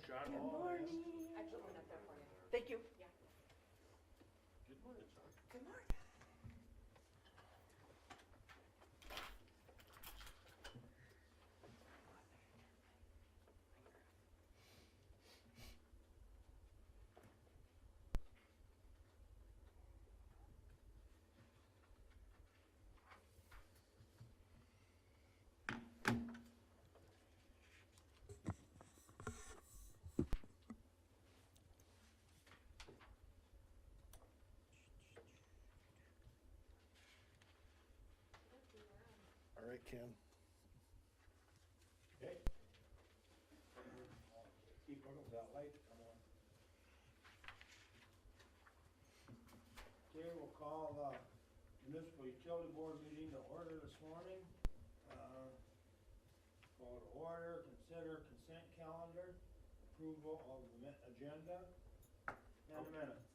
Sean. Good morning. Actually, one up there for you. Thank you. Yeah. Good morning, Sean. Good morning. All right, Ken. Okay. Keep looking for that light to come on. Okay, we'll call the Municipal Utility Board meeting to order this morning. Call to order, consider consent calendar, approval of the agenda, and the minutes.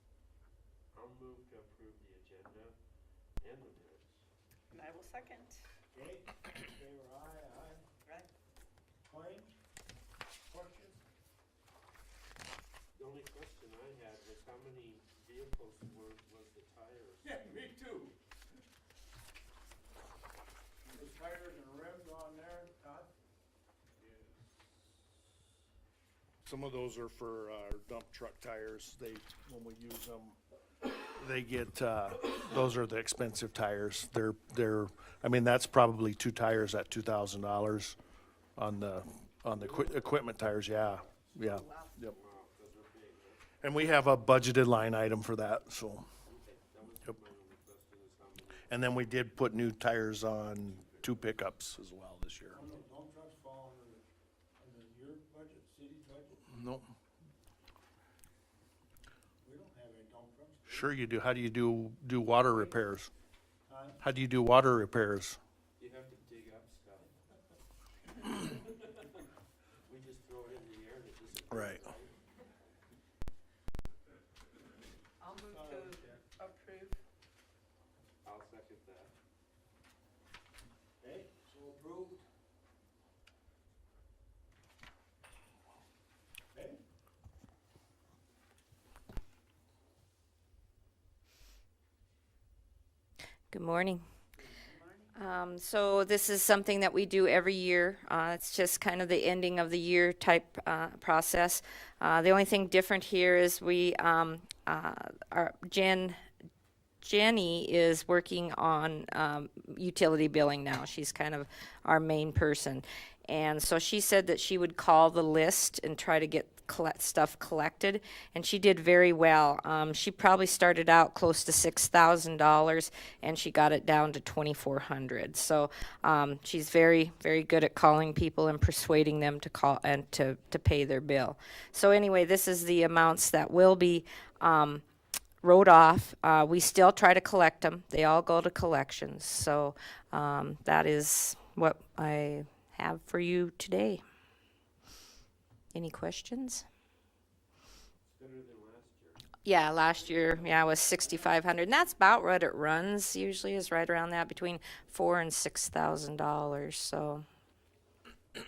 I'll move to approve the agenda and the minutes. And I will second. Okay, favor aye, aye. Right. Claims? Questions? The only question I had was how many vehicles was the tires? Yeah, me too. There's tires and rims on there, Todd? Some of those are for dump truck tires. When we use them, they get, those are the expensive tires. I mean, that's probably 2 tires at $2,000 on the equipment tires, yeah. Yep. Wow, those are big, huh? And we have a budgeted line item for that, so. Okay, that was Yep. my only question is how many. And then we did put new tires on 2 pickups as well this year. Some of those dump trucks fall under your budget, city's budget. Nope. We don't have any dump trucks. Sure you do. How do you do water repairs? Huh? How do you do water repairs? You have to dig up stuff. We just throw it in the air and it disappears. Right. I'll move to approve. I'll second that. Okay, so approved. Okay, Good morning. So this is something that we do every year. It's just kind of the ending of the year type process. The only thing different here is Jenny is working on utility billing now. She's kind of our main person. And so she said that she would call the list and try to get stuff collected, and she did very well. She probably started out close to $6,000, and she got it down to $2,400. So she's very, very good at calling people and persuading them to call and to pay their bill. So anyway, this is the amounts that will be wrote off. We still try to collect them. They all go to collections. So that is what I have for you today. Any questions? Better than last year. Yeah, last year, it was 6,500, and that's about what it runs. Usually, is right around that, between $4,000 and $6,000. So So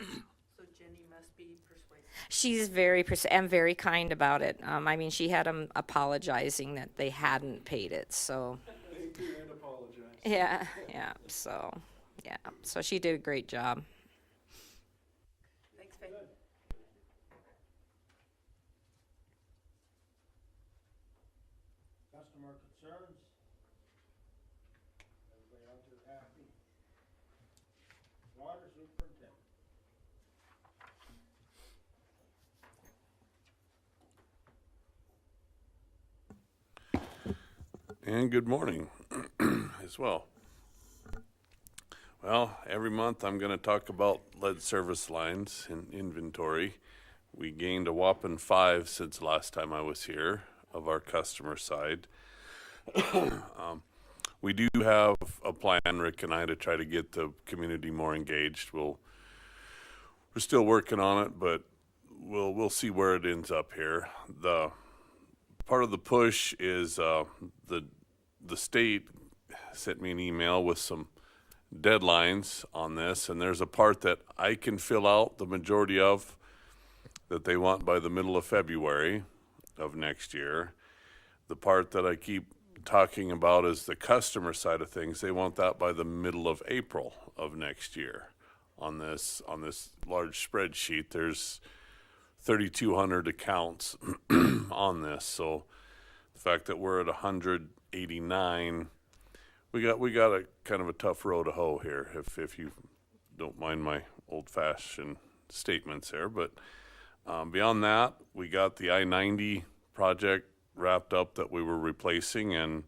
Jenny must be persuasive. she's very and very kind about it. I mean, she had them apologizing that they hadn't paid it. So thank you and apologize. yeah. So she did a great job. Thanks, Faith. Good. Customer concerns? Everybody out there happy? Water superintendent. And good morning as well. Well, every month I'm going to talk about lead service lines and inventory. We gained a whopping 5 since last time I was here of our customer side. We do have a plan, Rick and I, to try to get the community more engaged. We're still working on it, but we'll see where it ends up here. The part of the push is the state sent me an email with some deadlines on this, and there's a part that I can fill out the majority of that they want by the middle of February of next year. The part that I keep talking about is the customer side of things. They want that by the middle of April of next year. On this large spreadsheet, there's 3,200 accounts on this. So the fact that we're at 189, we got a kind of a tough row to hoe here, if you don't mind my old-fashioned statements there. But beyond that, we got the I-90 project wrapped up that we were replacing, and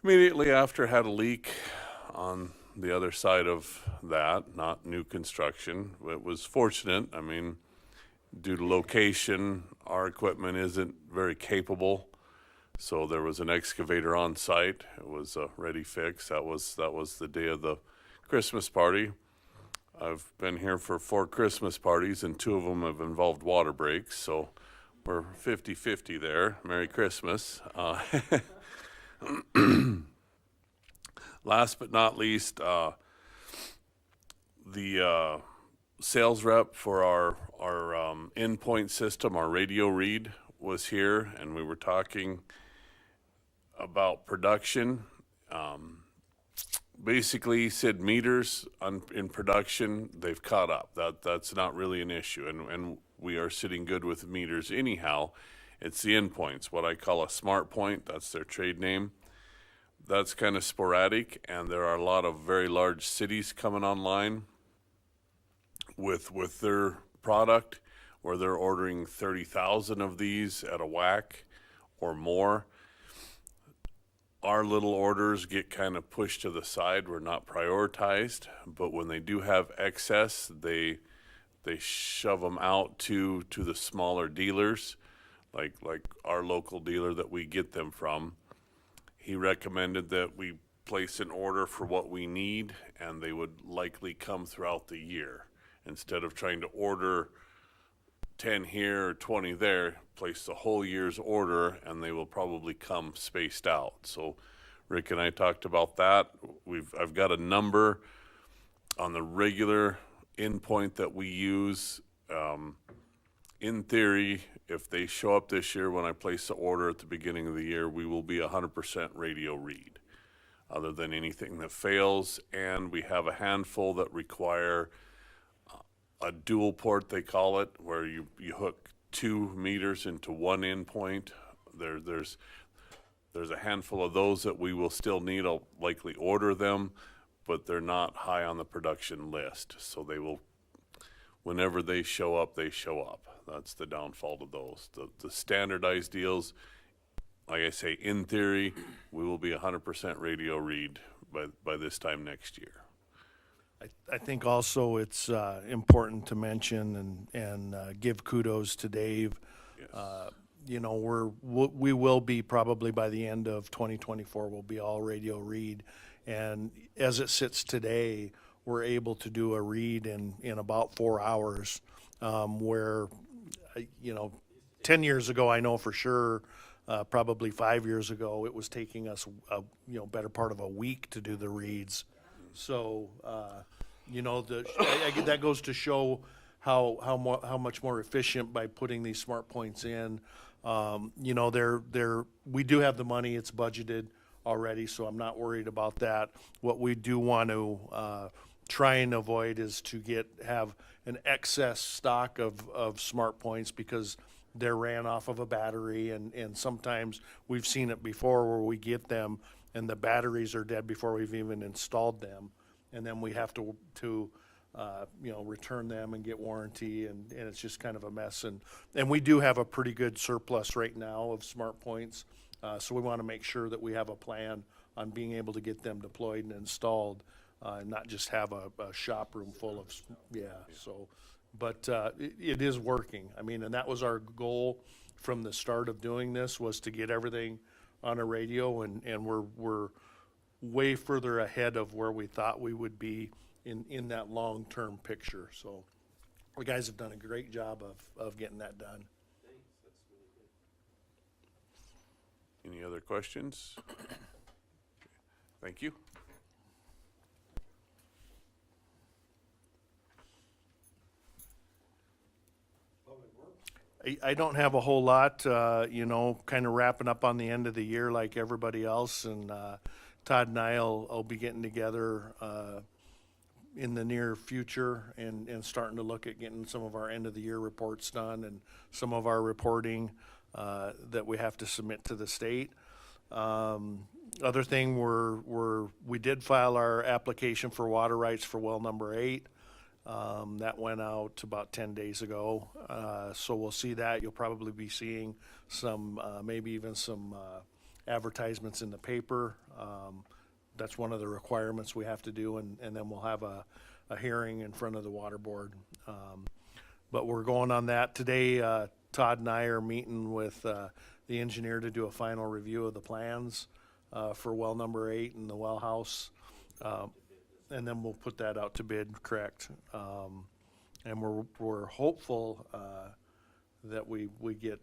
immediately after had a leak on the other side of that, not new construction. It was fortunate. I mean, due to location, our equipment isn't very capable, so there was an excavator on site. It was a ready fix. That was the day of the Christmas party. I've been here for 4 Christmas parties, and 2 of them have involved water breaks, so we're 50-50 there. Merry Christmas. Last but not least, the sales rep for our endpoint system, our radio read, was here, and we were talking about production. Basically, he said meters in production, they've caught up. That's not really an issue, and we are sitting good with meters anyhow. It's the endpoints, what I call a smart point. That's their trade name. That's kind of sporadic, and there are a lot of very large cities coming online with their product, where they're ordering 30,000 of these at a whack or more. Our little orders get kind of pushed to the side. We're not prioritized, but when they do have excess, they shove them out to the smaller dealers, like our local dealer that we get them from. He recommended that we place an order for what we need, and they would likely come throughout the year. Instead of trying to order 10 here or 20 there, place the whole year's order, and they will probably come spaced out. So Rick and I talked about that. I've got a number on the regular endpoint that we use. In theory, if they show up this year when I place the order at the beginning of the year, we will be 100% radio read, other than anything that fails. And we have a handful that require a dual port, they call it, where you hook 2 meters into one endpoint. There's a handful of those that we will still need. I'll likely order them, but they're not high on the production list. So they will, whenever they show up, they show up. That's the downfall to those. The standardized deals, like I say, in theory, we will be 100% radio read by this time next year. I think also it's important to mention and give kudos to Dave. Yes. You know, we will be probably by the end of 2024, we'll be all radio read. And as it sits today, we're able to do a read in about 4 hours, where, you know, 10 years ago, I know for sure, probably 5 years ago, it was taking us better part of a week to do the reads. So, you know, that goes to show how much more efficient by putting these smart points in. You know, we do have the money; it's budgeted already, so I'm not worried about that. What we do want to try and avoid is to have an excess stock of smart points, because they're ran off of a battery, and sometimes we've seen it before where we get them and the batteries are dead before we've even installed them, and then we have to return them and get warranty, and it's just kind of a mess. And we do have a pretty good surplus right now of smart points, so we want to make sure that we have a plan on being able to get them deployed and installed, and not just have a shop room full of, so. But it is working. I mean, and that was our goal from the start of doing this, was to get everything on a radio, and we're way further ahead of where we thought we would be in that long-term picture. So the guys have done a great job of getting that done. Thanks, that's really good. Any other questions? Thank you. Public I don't have a whole lot, you know, kind of wrapping up on the end of the year like everybody else, and Todd and I'll be getting together in the near future and starting to look at getting some of our end of the year reports done and some of our reporting that we have to submit to the state. Other thing, we did file our application for water rights for well number 8. That went out about 10 days ago. So we'll see that. You'll probably be seeing some, maybe even some advertisements in the paper. That's one of the requirements we have to do, and then we'll have a hearing in front of the water board. But we're going on that. Today, Todd and I are meeting with the engineer to do a final review of the plans for well number 8 and the well house. And then we'll put that out to bid, correct? And we're hopeful that we get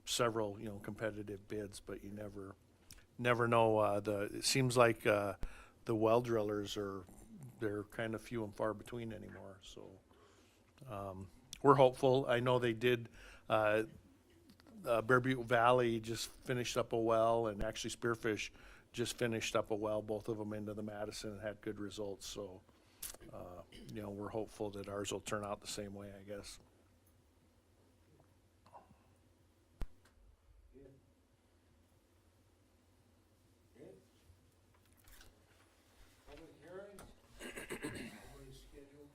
several, you know, competitive bids, but you never know. It seems like the well drillers they're kind of few and far between anymore. So we're hopeful. I know they did. Bear Butte Valley just finished up a well, and actually Spearfish just finished up a well, both of them into the Madison, and had good results. So, you know, we're hopeful that ours will turn out the same way, I guess. Public hearings, everybody's scheduled,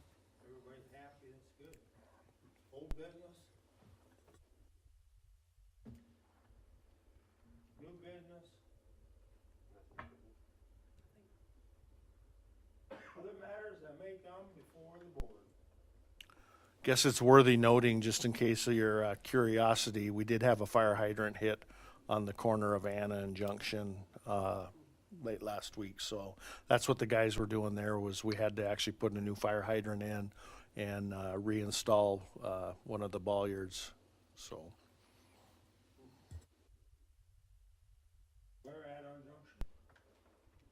everybody's happy, that's good. Old business? New business? Other matters that may come before the board. Guess it's worthy noting, just in case of your curiosity, we did have a fire hydrant hit on the corner of Anna and Junction late last week. So that's what the guys were doing there, was we had to actually put a new fire hydrant in and reinstall one of the bollards. So Where at on Junction?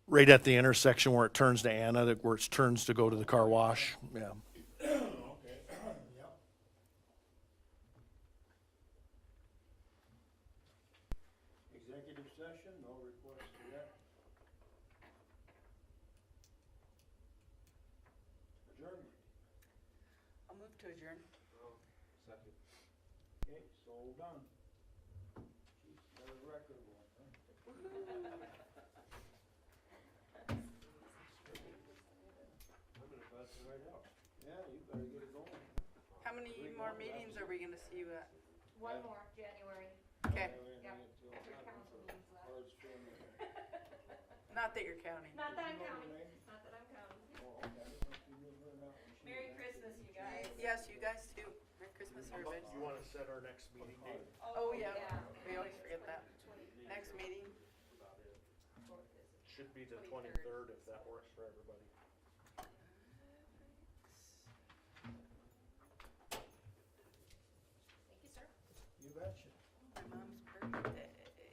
right at the intersection where it turns to Anna, where it turns to go to the car wash. Yeah. Okay, yep. Executive session, no request for that. Adjournment. I'll move to adjourn. Second. Okay, so done. Jeez, got a record one, huh? I'm gonna bust it right out. Yeah, you better get it going. How many more meetings are we gonna see you at? One more, January. Okay, Yep. After council meetings left. Cards from the, not that you're counting. Not that I'm counting, not that I'm counting. oh, okay, must be moving her out when she Merry was Christmas, you guys. Yes, you guys too. Merry Christmas, everybody. You want to set our next meeting date? Oh, yeah, we always forget that. Next meeting, Should be the 23rd, if that works for everybody. Thank you, sir. You betcha. my mom's birthday.